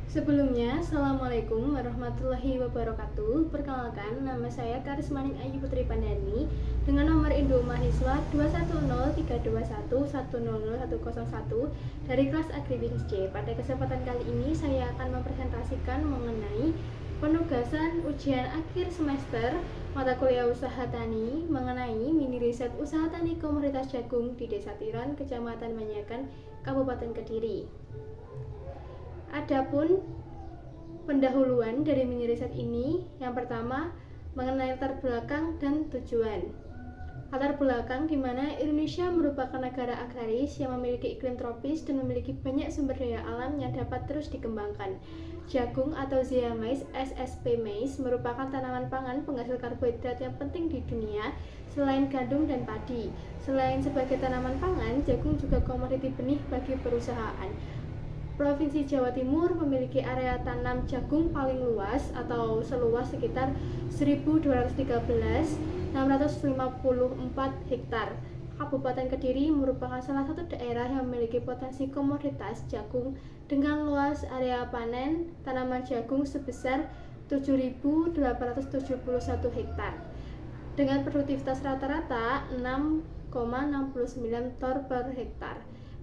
Sebelumnya, Assalamualaikum warahmatullahi wabarakatuh. Perkenalkan, nama saya Karismaning Ayu Putri Pandani dengan nomor induk mahasiswa 2103211001001 dari kelas Agribisnis C. Pada kesempatan kali ini, saya akan mempresentasikan mengenai penugasan ujian akhir semester mata kuliah usaha tani mengenai mini riset usaha tani komoditas jagung di Desa Tiron, Kecamatan Banyakan, Kabupaten Kediri. Adapun pendahuluan dari mini riset ini, yang pertama mengenai latar belakang dan tujuan. Latar belakang di mana Indonesia merupakan negara agraris yang memiliki iklim tropis dan memiliki banyak sumber daya alam yang dapat terus dikembangkan. Jagung atau Zea mays (SSP maize) merupakan tanaman pangan penghasil karbohidrat yang penting di dunia selain gandum dan padi. Selain sebagai tanaman pangan, jagung juga komoditi benih bagi perusahaan. Provinsi Jawa Timur memiliki area tanam jagung paling luas atau seluas sekitar 1.213.654 hektar. Kabupaten Kediri merupakan salah satu daerah yang memiliki potensi komoditas jagung dengan luas area panen tanaman jagung sebesar 7.871 hektar. Dengan produktivitas rata-rata 6,69 ton per hektar.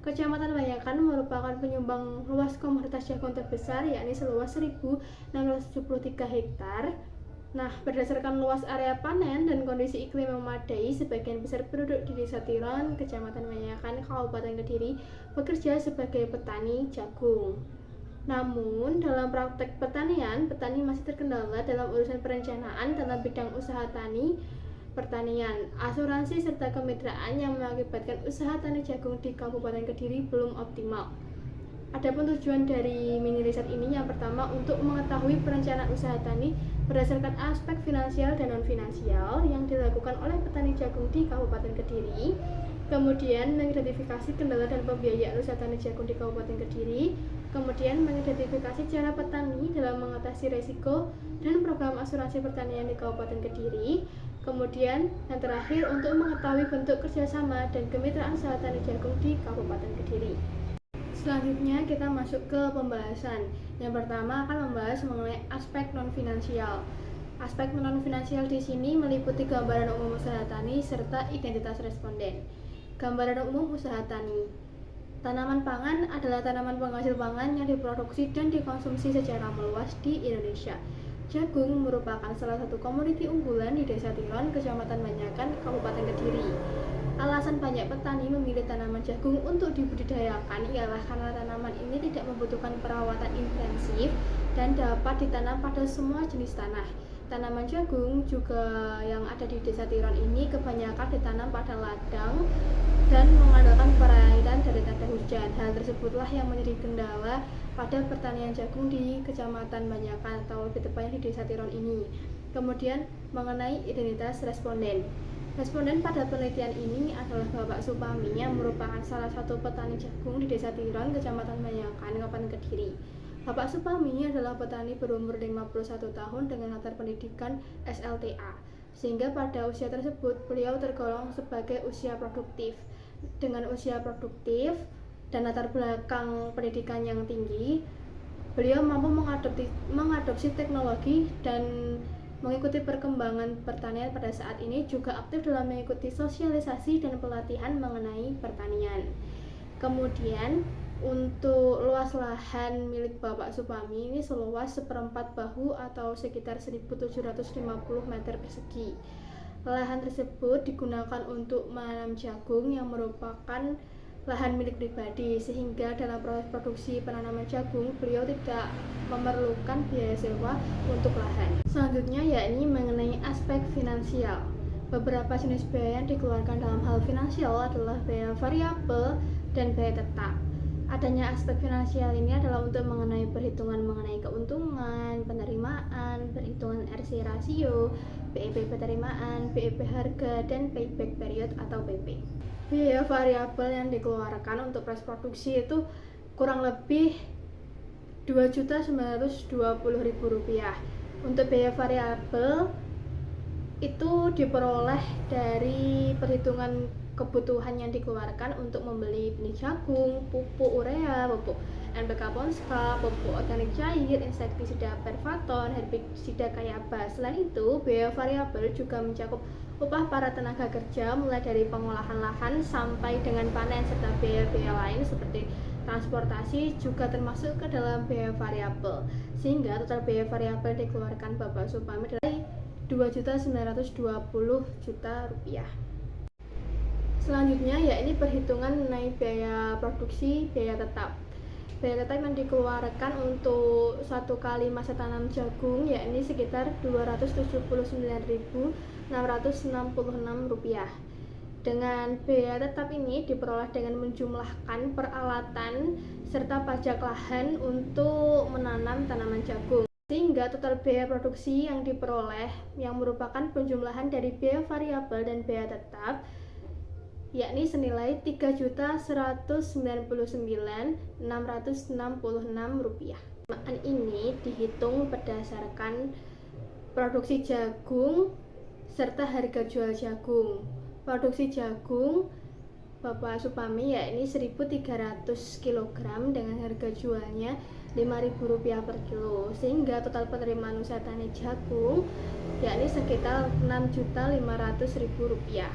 Kecamatan Banyakan merupakan penyumbang luas komoditas jagung terbesar, yakni seluas 1.673 hektar. Nah, berdasarkan luas area panen dan kondisi iklim yang memadai, sebagian besar penduduk di Desa Tiron, Kecamatan Banyakan, Kabupaten Kediri bekerja sebagai petani jagung. Namun, dalam praktek pertanian, petani masih terkendala dalam urusan perencanaan dalam bidang usaha tani, pertanian, asuransi, serta kemitraan yang mengakibatkan usaha tani jagung di Kabupaten Kediri belum optimal. Adapun tujuan dari mini riset ini, yang pertama untuk mengetahui perencanaan usaha tani berdasarkan aspek finansial dan non-finansial yang dilakukan oleh petani jagung di Kabupaten Kediri. Kemudian mengidentifikasi kendala dan pembiayaan usaha tani jagung di Kabupaten Kediri. Kemudian mengidentifikasi cara petani dalam mengatasi risiko dan program asuransi pertanian di Kabupaten Kediri. Kemudian yang terakhir untuk mengetahui bentuk kerjasama dan kemitraan usaha tani jagung di Kabupaten Kediri. Selanjutnya kita masuk ke pembahasan. Yang pertama akan membahas mengenai aspek non-finansial. Aspek non-finansial di sini meliputi gambaran umum usaha tani serta identitas responden. Gambaran umum usaha tani. Tanaman pangan adalah tanaman penghasil pangan yang diproduksi dan dikonsumsi secara meluas di Indonesia. Jagung merupakan salah satu komoditi unggulan di Desa Tiron, Kecamatan Banyakan, Kabupaten Kediri. Alasan banyak petani memilih tanaman jagung untuk dibudidayakan ialah karena tanaman ini tidak membutuhkan perawatan intensif dan dapat ditanam pada semua jenis tanah. Tanaman jagung juga yang ada di Desa Tiron ini kebanyakan ditanam pada ladang dan mengandalkan perairan dari tanda hujan. Hal tersebutlah yang menjadi kendala pada pertanian jagung di Kecamatan Banyakan atau lebih tepatnya di Desa Tiron ini. Kemudian mengenai identitas responden. Responden pada penelitian ini adalah Bapak Supami yang merupakan salah satu petani jagung di Desa Tiron, Kecamatan Banyakan, Kabupaten Kediri. Bapak Supami adalah petani berumur 51 tahun dengan latar pendidikan SLTA, sehingga pada usia tersebut beliau tergolong sebagai usia produktif. Dengan usia produktif dan latar belakang pendidikan yang tinggi, beliau mampu mengadopsi teknologi dan mengikuti perkembangan pertanian pada saat ini, juga aktif dalam mengikuti sosialisasi dan pelatihan mengenai pertanian. Kemudian untuk luas lahan milik Bapak Supami ini seluas 1/4 bahu atau sekitar 1.750 meter persegi. Lahan tersebut digunakan untuk menanam jagung yang merupakan lahan milik pribadi, sehingga dalam proses produksi penanaman jagung beliau tidak memerlukan biaya sewa untuk lahan. Selanjutnya yakni mengenai aspek finansial. Beberapa jenis biaya yang dikeluarkan dalam hal finansial adalah biaya variabel dan biaya tetap. Adanya aspek finansial ini adalah untuk mengenai perhitungan mengenai keuntungan, penerimaan, perhitungan RC rasio, BEP penerimaan, BEP harga, dan payback period atau PP. Biaya variabel yang dikeluarkan untuk proses produksi itu kurang lebih Rp2.920.000. Untuk biaya variabel itu diperoleh dari perhitungan kebutuhan yang dikeluarkan untuk membeli benih jagung, pupuk urea, pupuk NPK Ponska, pupuk organik cair, insektisida Pervaton, herbisida Kayaba. Selain itu, biaya variabel juga mencakup upah para tenaga kerja mulai dari pengolahan lahan sampai dengan panen, serta biaya-biaya lain seperti transportasi juga termasuk ke dalam biaya variabel, sehingga total biaya variabel dikeluarkan Bapak Supami adalah Rp2.920.000.000. Selanjutnya ini perhitungan mengenai biaya produksi biaya tetap. Biaya tetap yang dikeluarkan untuk satu kali masa tanam jagung yakni sekitar Rp279.666. Dengan biaya tetap ini diperoleh dengan menjumlahkan peralatan serta pajak lahan untuk menanam tanaman jagung, sehingga total biaya produksi yang diperoleh yang merupakan penjumlahan dari biaya variabel dan biaya tetap yakni senilai Rp3.199.666. Penerimaan ini dihitung berdasarkan produksi jagung serta harga jual jagung. Produksi jagung Bapak Supami yakni 1.300 kg dengan harga jualnya Rp5.000 per kilo, sehingga total penerimaan usaha tani jagung yakni sekitar Rp6.500.000.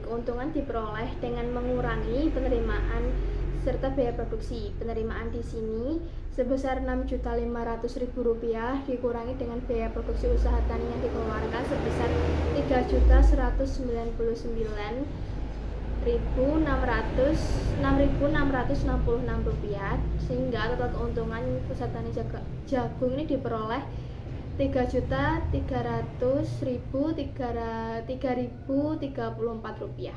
Keuntungan diperoleh dengan mengurangi penerimaan serta biaya produksi. Penerimaan di sini sebesar Rp6.500.000 dikurangi dengan biaya produksi usaha tani yang dikeluarkan sebesar Rp6.666.000, sehingga total keuntungan usaha tani jagung ini diperoleh Rp3.300.334.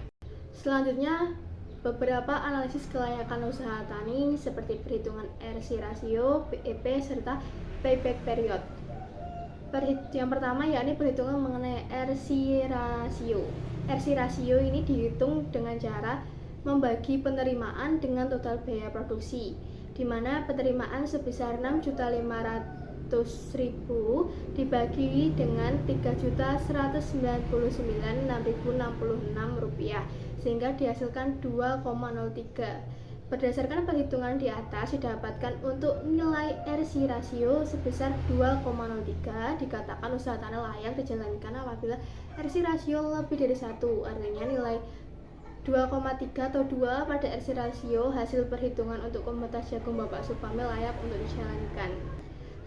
Selanjutnya beberapa analisis kelayakan usaha tani seperti perhitungan RC rasio, PEP serta payback period. Yang pertama yakni perhitungan mengenai RC rasio. RC rasio ini dihitung dengan cara membagi penerimaan dengan total biaya produksi, di mana penerimaan sebesar Rp6.500.000 dibagi dengan Rp3.199.666, sehingga dihasilkan 2,03. Berdasarkan perhitungan di atas didapatkan untuk nilai RC rasio sebesar 2,03 dikatakan usaha tani layak dijalankan apabila RC rasio lebih dari 1, artinya nilai 2,3 atau 2 pada RC rasio hasil perhitungan untuk komoditas jagung Bapak Supami layak untuk dijalankan.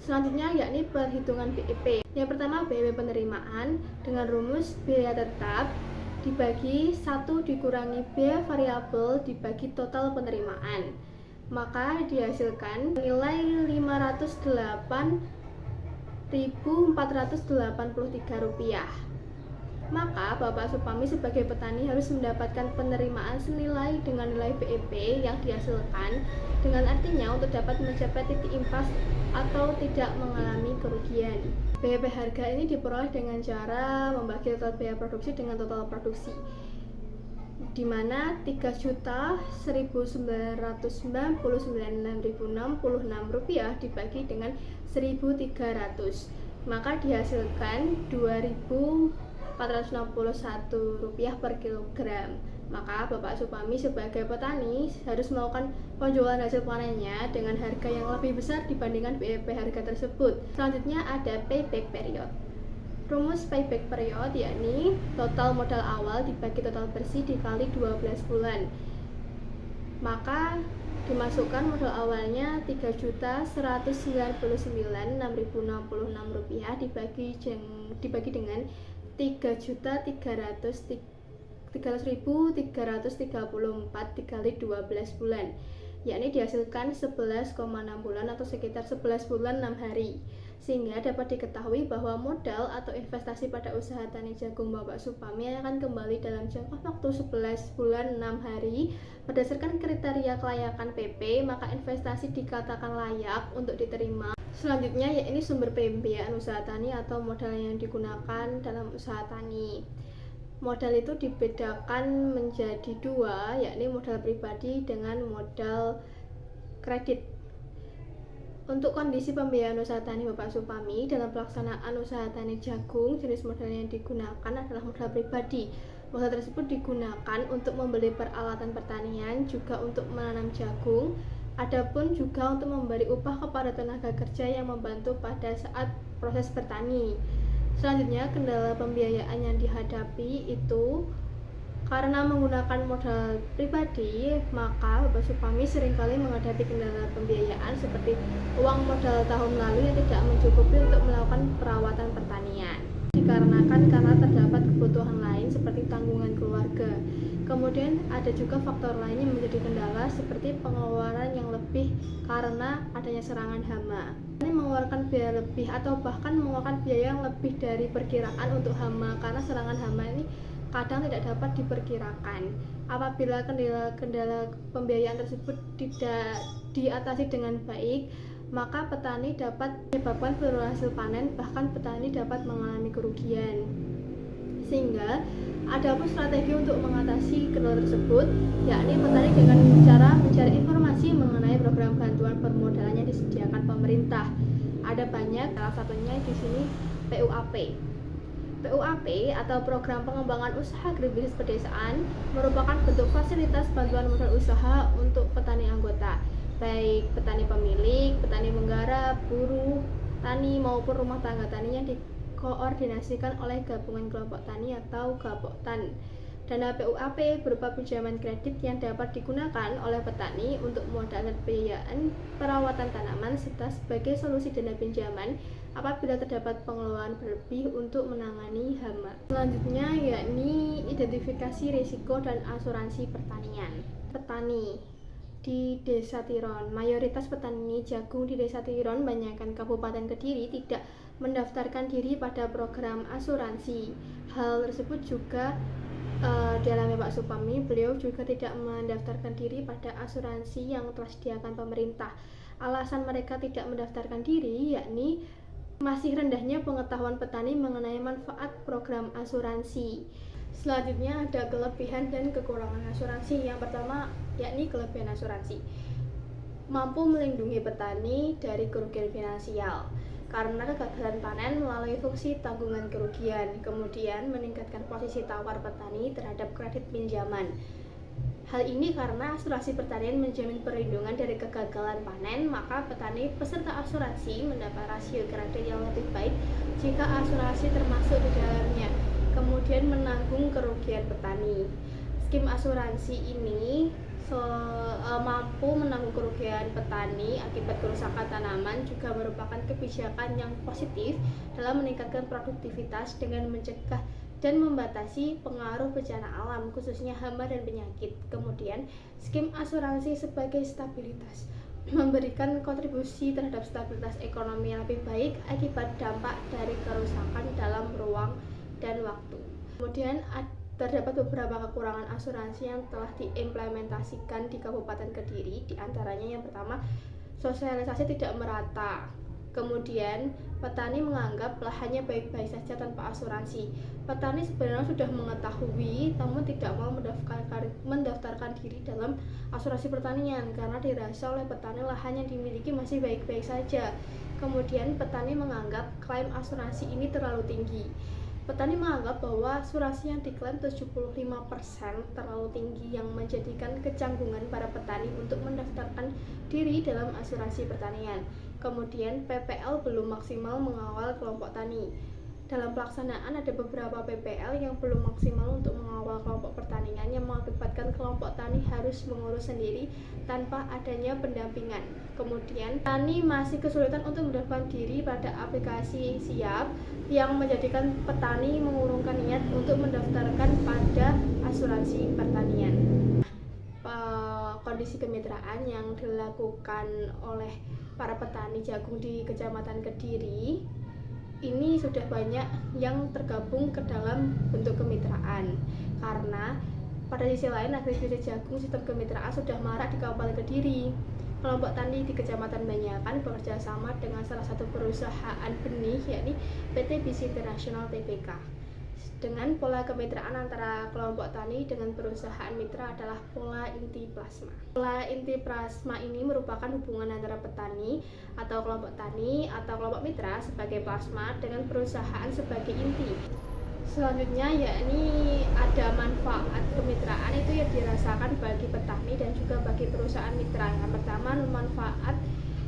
Selanjutnya yakni perhitungan BEP. Yang pertama BEP penerimaan dengan rumus biaya tetap dibagi 1 dikurangi biaya variabel dibagi total penerimaan, maka dihasilkan nilai Rp508.483. Maka Bapak Supami sebagai petani harus mendapatkan penerimaan senilai dengan nilai BEP yang dihasilkan, dengan artinya untuk dapat mencapai titik impas atau tidak mengalami kerugian. BEP harga ini diperoleh dengan cara membagi total biaya produksi dengan total produksi, di mana Rp3.999.666 dibagi dengan 1.300, maka dihasilkan Rp2.461 per kilogram. Maka Bapak Supami sebagai petani harus melakukan penjualan hasil panennya dengan harga yang lebih besar dibandingkan BEP harga tersebut. Selanjutnya ada payback period. Rumus payback period yakni total modal awal dibagi total bersih dikali 12 bulan. Maka dimasukkan modal awalnya Rp3.199.666 dibagi dengan Rp3.300.334 dikali 12 bulan, yakni dihasilkan 11,6 bulan atau sekitar 11 bulan 6 hari, sehingga dapat diketahui bahwa modal atau investasi pada usaha tani jagung Bapak Supami akan kembali dalam jangka waktu 11 bulan 6 hari. Berdasarkan kriteria kelayakan PP, maka investasi dikatakan layak untuk diterima. Selanjutnya yakni sumber pembiayaan usaha tani atau modal yang digunakan dalam usaha tani. Modal itu dibedakan menjadi 2, yakni modal pribadi dengan modal kredit. Untuk kondisi pembiayaan usaha tani Bapak Supami dalam pelaksanaan usaha tani jagung, jenis modal yang digunakan adalah modal pribadi. Modal tersebut digunakan untuk membeli peralatan pertanian, juga untuk menanam jagung, adapun juga untuk memberi upah kepada tenaga kerja yang membantu pada saat proses bertani. Selanjutnya, kendala pembiayaan yang dihadapi itu karena menggunakan modal pribadi, maka Bapak Supami seringkali menghadapi kendala pembiayaan seperti uang modal tahun lalu yang tidak mencukupi untuk melakukan perawatan pertanian. Dikarenakan karena terdapat kebutuhan lain seperti tanggungan keluarga. Kemudian ada juga faktor lain yang menjadi kendala seperti pengeluaran yang lebih karena adanya serangan hama. Ini mengeluarkan biaya lebih atau bahkan mengeluarkan biaya yang lebih dari perkiraan untuk hama karena serangan hama ini kadang tidak dapat diperkirakan. Apabila kendala pembiayaan tersebut tidak diatasi dengan baik, maka petani dapat menyebabkan penurunan hasil panen, bahkan petani dapat mengalami kerugian. Sehingga ada pun strategi untuk mengatasi kendala tersebut, yakni petani dengan cara mencari informasi mengenai program bantuan permodalan yang disediakan pemerintah. Ada banyak, salah satunya di sini PUAP. PUAP atau Program Pengembangan Usaha Agribisnis Pedesaan merupakan bentuk fasilitas bantuan modal usaha untuk petani anggota, baik petani pemilik, petani penggarap, buruh tani maupun rumah tangga tani yang dikoordinasikan oleh gabungan kelompok tani atau Gapoktan. Dana PUAP berupa pinjaman kredit yang dapat digunakan oleh petani untuk modal dan pembiayaan perawatan tanaman serta sebagai solusi dana pinjaman apabila terdapat pengeluaran berlebih untuk menangani hama. Selanjutnya yakni identifikasi risiko dan asuransi pertanian. Petani di Desa Tiron, mayoritas petani jagung di Desa Tiron, banyakkan Kabupaten Kediri tidak mendaftarkan diri pada program asuransi. Hal tersebut juga dialami Pak Supami, beliau juga tidak mendaftarkan diri pada asuransi yang telah disediakan pemerintah. Alasan mereka tidak mendaftarkan diri yakni masih rendahnya pengetahuan petani mengenai manfaat program asuransi. Selanjutnya ada kelebihan dan kekurangan asuransi. Yang pertama yakni kelebihan asuransi. Mampu melindungi petani dari kerugian finansial karena kegagalan panen melalui fungsi tanggungan kerugian, kemudian meningkatkan posisi tawar petani terhadap kredit pinjaman. Hal ini karena asuransi pertanian menjamin perlindungan dari kegagalan panen, maka petani peserta asuransi mendapat rasio kredit yang lebih baik jika asuransi termasuk di dalamnya, kemudian menanggung kerugian petani. Skim asuransi ini mampu menanggung kerugian petani akibat kerusakan tanaman, juga merupakan kebijakan yang positif dalam meningkatkan produktivitas dengan mencegah dan membatasi pengaruh bencana alam khususnya hama dan penyakit. Kemudian skim asuransi sebagai stabilitas memberikan kontribusi terhadap stabilitas ekonomi yang lebih baik akibat dampak dari kerusakan dalam ruang dan waktu. Kemudian terdapat beberapa kekurangan asuransi yang telah diimplementasikan di Kabupaten Kediri, diantaranya yang pertama, sosialisasi tidak merata. Kemudian, petani menganggap lahannya baik-baik saja tanpa asuransi. Petani sebenarnya sudah mengetahui, namun tidak mau mendaftarkan diri dalam asuransi pertanian karena dirasa oleh petani lahan yang dimiliki masih baik-baik saja. Kemudian, petani menganggap klaim asuransi ini terlalu tinggi. Petani menganggap bahwa asuransi yang diklaim 75% terlalu tinggi yang menjadikan kecanggungan para petani untuk mendaftarkan diri dalam asuransi pertanian. Kemudian PPL belum maksimal mengawal kelompok tani. Dalam pelaksanaan ada beberapa PPL yang belum maksimal untuk mengawal kelompok pertanian yang mengakibatkan kelompok tani harus mengurus sendiri tanpa adanya pendampingan. Kemudian tani masih kesulitan untuk mendaftarkan diri pada aplikasi Siap yang menjadikan petani mengurungkan niat untuk mendaftarkan pada asuransi pertanian. Kondisi kemitraan yang dilakukan oleh para petani jagung di Kecamatan Kediri ini sudah banyak yang tergabung ke dalam bentuk kemitraan, karena pada sisi lain agribisnis jagung sistem kemitraan sudah marak di Kabupaten Kediri. Kelompok tani di Kecamatan Banyakan bekerja sama dengan salah satu perusahaan benih yakni PT BIS International Tbk. Dengan pola kemitraan antara kelompok tani dengan perusahaan mitra adalah pola inti plasma. Pola inti plasma ini merupakan hubungan antara petani atau kelompok tani atau kelompok mitra sebagai plasma dengan perusahaan sebagai inti. Selanjutnya yakni ada manfaat kemitraan itu yang dirasakan bagi petani dan juga bagi perusahaan mitra. Yang pertama, manfaat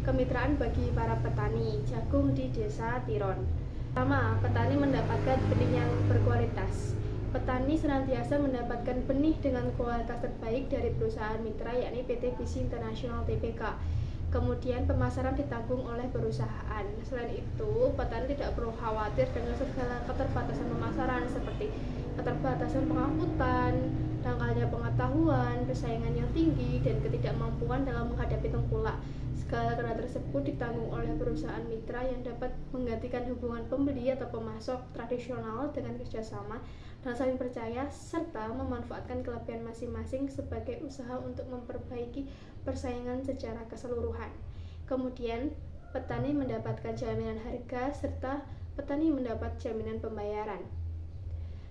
kemitraan bagi para petani jagung di Desa Tiron. Pertama, petani mendapatkan benih yang berkualitas. Petani senantiasa mendapatkan benih dengan kualitas terbaik dari perusahaan mitra yakni PT Visi Internasional Tbk. Kemudian pemasaran ditanggung oleh perusahaan. Selain itu, petani tidak perlu khawatir dengan segala keterbatasan pemasaran seperti keterbatasan pengangkutan, dangkalnya pengetahuan, persaingan yang tinggi, dan ketidakmampuan dalam menghadapi tengkulak. Segala kendala tersebut ditanggung oleh perusahaan mitra yang dapat menggantikan hubungan pembeli atau pemasok tradisional dengan kerjasama dan saling percaya, serta memanfaatkan kelebihan masing-masing sebagai usaha untuk memperbaiki persaingan secara keseluruhan. Kemudian, petani mendapatkan jaminan harga serta petani mendapat jaminan pembayaran.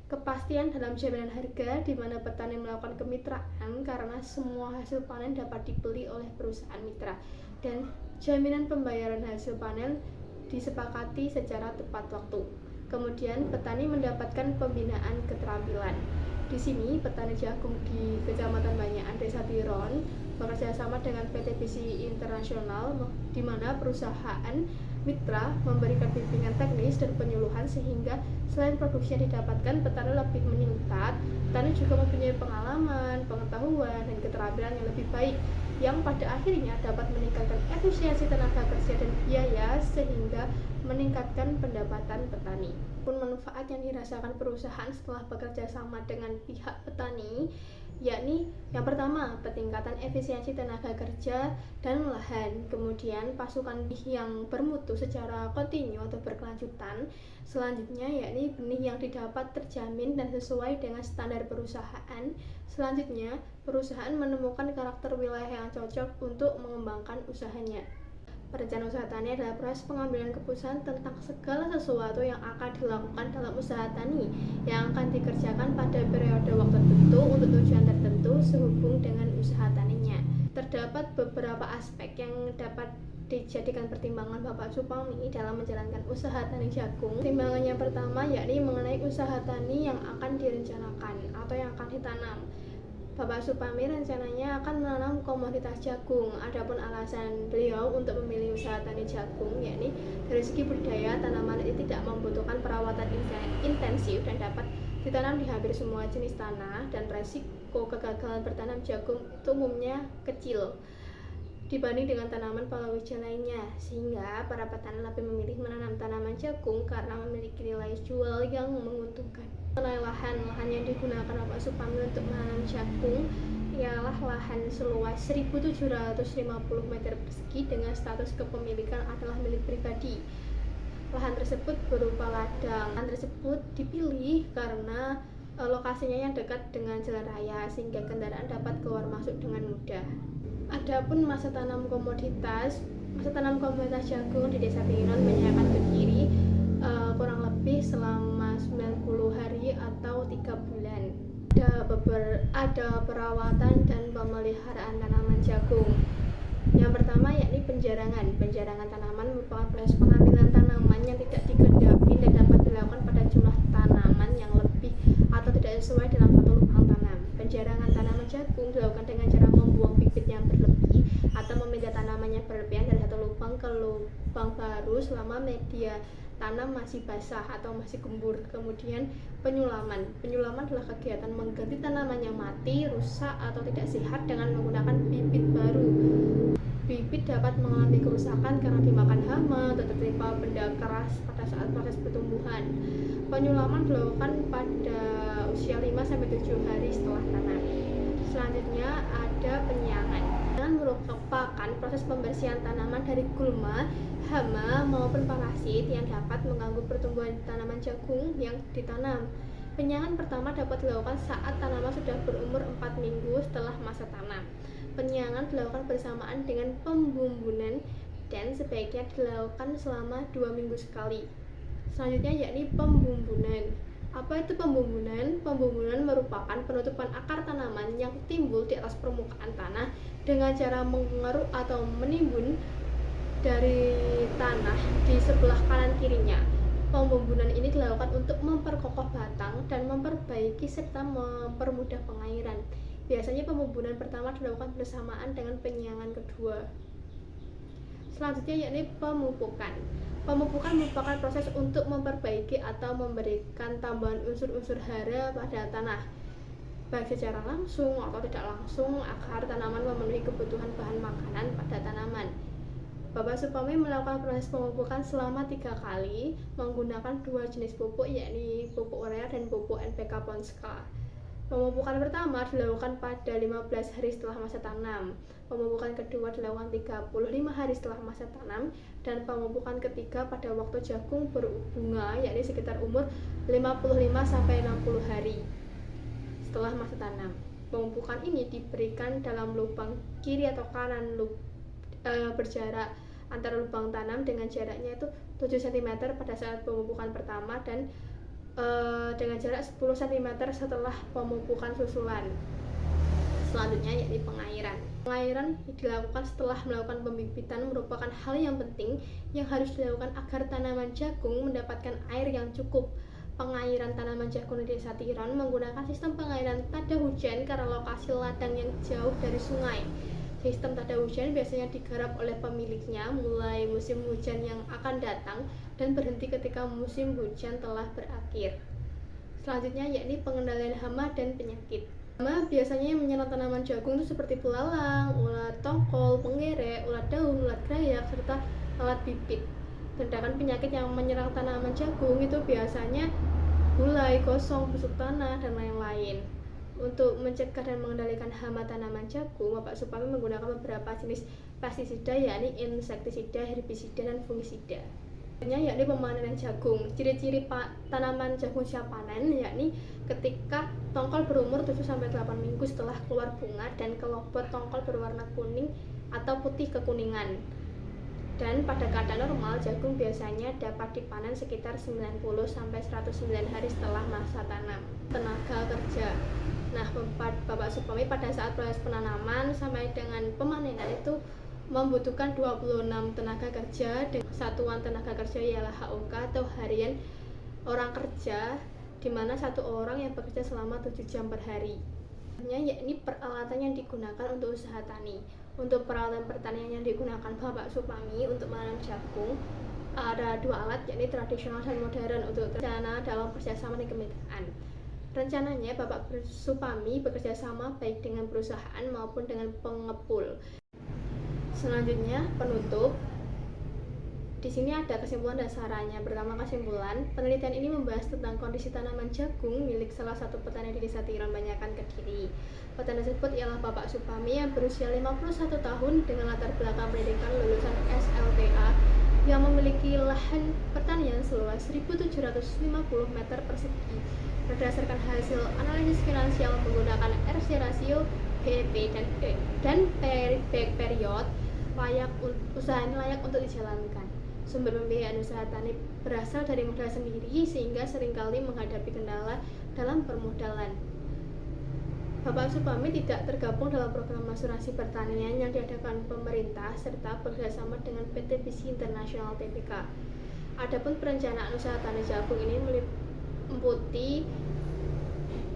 Kepastian dalam jaminan harga di mana petani melakukan kemitraan karena semua hasil panen dapat dibeli oleh perusahaan mitra, dan jaminan pembayaran hasil panen disepakati secara tepat waktu. Kemudian petani mendapatkan pembinaan keterampilan. Di sini petani jagung di Kecamatan Banyakan Desa Tiron bekerja sama dengan PT Visi Internasional di mana perusahaan mitra memberikan bimbingan teknis dan penyuluhan sehingga selain produksi yang didapatkan petani lebih meningkat, petani juga mempunyai pengalaman, pengetahuan, dan keterampilan yang lebih baik yang pada akhirnya dapat meningkatkan efisiensi tenaga kerja dan biaya sehingga meningkatkan pendapatan petani. Pun manfaat yang dirasakan perusahaan setelah bekerja sama dengan pihak petani yakni yang pertama, peningkatan efisiensi tenaga kerja dan lahan, kemudian pasukan yang bermutu secara kontinu atau berkelanjutan. Selanjutnya yakni benih yang didapat terjamin dan sesuai dengan standar perusahaan. Selanjutnya, perusahaan menemukan karakter wilayah yang cocok untuk mengembangkan usahanya. Perencanaan usaha tani adalah proses pengambilan keputusan tentang segala sesuatu yang akan dilakukan dalam usaha tani yang akan dikerjakan pada periode waktu tertentu untuk tujuan tertentu sehubung dengan usaha taninya. Terdapat beberapa aspek yang dapat dijadikan pertimbangan Bapak Supami dalam menjalankan usaha tani jagung. Pertimbangan yang pertama yakni mengenai usaha tani yang akan direncanakan atau yang akan ditanam. Bapak Supami rencananya akan menanam komoditas jagung. Adapun alasan beliau untuk memilih usaha tani jagung yakni dari segi budidaya, tanaman ini tidak membutuhkan perawatan intensif dan dapat ditanam di hampir semua jenis tanah, dan resiko kegagalan bertanam jagung itu umumnya kecil dibanding dengan tanaman palawija lainnya, sehingga para petani lebih memilih menanam tanaman jagung karena memiliki nilai jual yang menguntungkan. Mengenai lahan yang digunakan Bapak Supami untuk menanam jagung ialah lahan seluas 1.750 meter persegi dengan status kepemilikan adalah milik pribadi. Lahan tersebut berupa ladang. Lahan tersebut dipilih karena lokasinya yang dekat dengan jalan raya sehingga kendaraan dapat keluar masuk dengan mudah. Adapun masa tanam komoditas jagung di Desa Tiron Banyakan berdiri kurang lebih selama 90 hari atau 3 bulan. Ada perawatan dan pemeliharaan tanaman jagung. Yang pertama yakni penjarangan. Penjarangan tanaman merupakan proses pengambilan tanaman yang tidak dikedapi dan dapat dilakukan pada jumlah tanaman yang lebih atau tidak sesuai dalam satu lubang tanam. Penjarangan tanaman jagung dilakukan dengan cara membuang bibit yang berlebih atau memindah tanaman yang berlebihan dari satu lubang ke lubang baru selama media tanam masih basah atau masih gembur. Kemudian penyulaman adalah kegiatan mengganti tanaman yang mati, rusak atau tidak sehat dengan menggunakan bibit baru. Bibit dapat mengalami kerusakan karena dimakan hama atau tertimpa benda keras pada saat proses pertumbuhan. Penyulaman dilakukan pada usia 5-7 hari setelah tanam. Selanjutnya ada penyiangan. Penyiangan merupakan proses pembersihan tanaman dari gulma, hama maupun parasit yang dapat mengganggu pertumbuhan tanaman jagung yang ditanam. Penyiangan pertama dapat dilakukan saat tanaman sudah berumur 4 minggu setelah masa tanam. Penyiangan dilakukan bersamaan dengan pembumbunan dan sebaiknya dilakukan selama 2 minggu sekali. Selanjutnya yakni pembumbunan. Apa itu pembumbunan? Pembumbunan merupakan penutupan akar tanaman yang timbul di atas permukaan tanah dengan cara mengeruk atau menimbun dari tanah di sebelah kanan kirinya. Pembumbunan ini dilakukan untuk memperkokoh batang dan memperbaiki serta mempermudah pengairan. Biasanya pembumbunan pertama dilakukan bersamaan dengan penyiangan kedua. Selanjutnya yakni pemupukan. Pemupukan merupakan proses untuk memperbaiki atau memberikan tambahan unsur-unsur hara pada tanah, baik secara langsung atau tidak langsung, agar tanaman memenuhi kebutuhan bahan makanan pada tanaman. Bapak Supami melakukan proses pemupukan selama 3 kali menggunakan 2 jenis pupuk, yakni pupuk urea dan pupuk NPK Ponska. Pemupukan pertama dilakukan pada 15 hari setelah masa tanam, pemupukan kedua dilakukan 35 hari setelah masa tanam, dan pemupukan ketiga pada waktu jagung berbunga, yakni sekitar umur 55-60 hari setelah masa tanam. Pemupukan ini diberikan dalam lubang kiri atau kanan berjarak antara lubang tanam dengan jaraknya itu 7 cm pada saat pemupukan pertama dan dengan jarak 10 cm setelah pemupukan susulan. Selanjutnya yakni pengairan. Pengairan dilakukan setelah melakukan pembibitan merupakan hal yang penting yang harus dilakukan agar tanaman jagung mendapatkan air yang cukup. Pengairan tanaman jagung di Desa Tiron menggunakan sistem pengairan tada hujan karena lokasi ladang yang jauh dari sungai. Sistem tada hujan biasanya digarap oleh pemiliknya mulai musim hujan yang akan datang dan berhenti ketika musim hujan telah berakhir. Selanjutnya yakni pengendalian hama dan penyakit. Hama biasanya menyerang tanaman jagung itu seperti belalang, ulat tongkol, pengerek, ulat daun, ulat grayak, serta lalat bibit. Sedangkan penyakit yang menyerang tanaman jagung itu biasanya gulai, gosong, busuk tanah, dan lain-lain. Untuk mencegah dan mengendalikan hama tanaman jagung, Bapak Supami menggunakan beberapa jenis pestisida, yakni insektisida, herbisida, dan fungisida. Yakni pemanenan jagung. Ciri-ciri tanaman jagung siap panen yakni ketika tongkol berumur 7-8 minggu setelah keluar bunga dan kelopot tongkol berwarna kuning atau putih kekuningan. Dan pada keadaan normal, jagung biasanya dapat dipanen sekitar 90-109 hari setelah masa tanam. Tenaga kerja. Nah, Bapak Supami pada saat proses penanaman sampai dengan pemanenan itu membutuhkan 26 tenaga kerja, dan satuan tenaga kerja ialah HOK atau harian orang kerja, di mana satu orang yang bekerja selama 7 jam per hari. Yakni peralatan yang digunakan untuk usaha tani. Untuk peralatan pertanian yang digunakan Bapak Supami untuk menanam jagung ada 2 alat, yakni tradisional dan modern, untuk rencana dalam kerjasama dengan kemitraan. Rencananya Bapak Supami bekerja sama baik dengan perusahaan maupun dengan pengepul. Selanjutnya penutup. Di sini ada kesimpulan dan sarannya. Pertama, kesimpulan, penelitian ini membahas tentang kondisi tanaman jagung milik salah satu petani di Desa Tiron, Banyakan, Kediri. Petani tersebut ialah Bapak Supami yang berusia 51 tahun dengan latar belakang pendidikan lulusan SLTA yang memiliki lahan pertanian seluas 1.750 meter persegi. Berdasarkan hasil analisis finansial menggunakan RC rasio, BEP, dan payback period, usaha ini layak untuk dijalankan. Sumber pembiayaan usaha tani berasal dari modal sendiri sehingga seringkali menghadapi kendala dalam permodalan. Bapak Supami tidak tergabung dalam program asuransi pertanian yang diadakan pemerintah serta bekerjasama dengan PT Bisi Internasional Tbk. Adapun perencanaan usaha tani jagung ini meliputi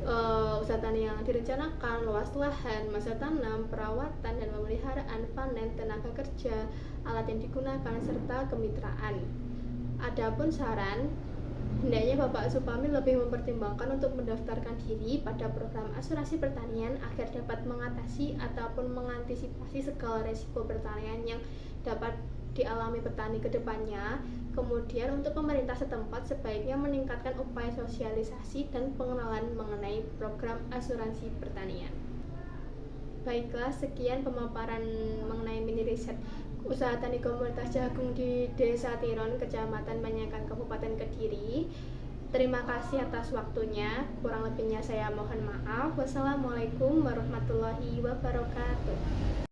usaha tani yang direncanakan, luas lahan, masa tanam, perawatan dan pemeliharaan, panen, tenaga kerja, alat yang digunakan, serta kemitraan. Adapun saran, hendaknya Bapak Supami lebih mempertimbangkan untuk mendaftarkan diri pada program asuransi pertanian agar dapat mengatasi ataupun mengantisipasi segala resiko pertanian yang dapat dialami petani ke depannya. Kemudian untuk pemerintah setempat sebaiknya meningkatkan upaya sosialisasi dan pengenalan mengenai program asuransi pertanian. Baiklah, sekian pemaparan mengenai mini riset usaha tani komunitas jagung di Desa Tiron, Kecamatan Banyakan, Kabupaten Kediri. Terima kasih atas waktunya. Kurang lebihnya saya mohon maaf. Wassalamualaikum warahmatullahi wabarakatuh.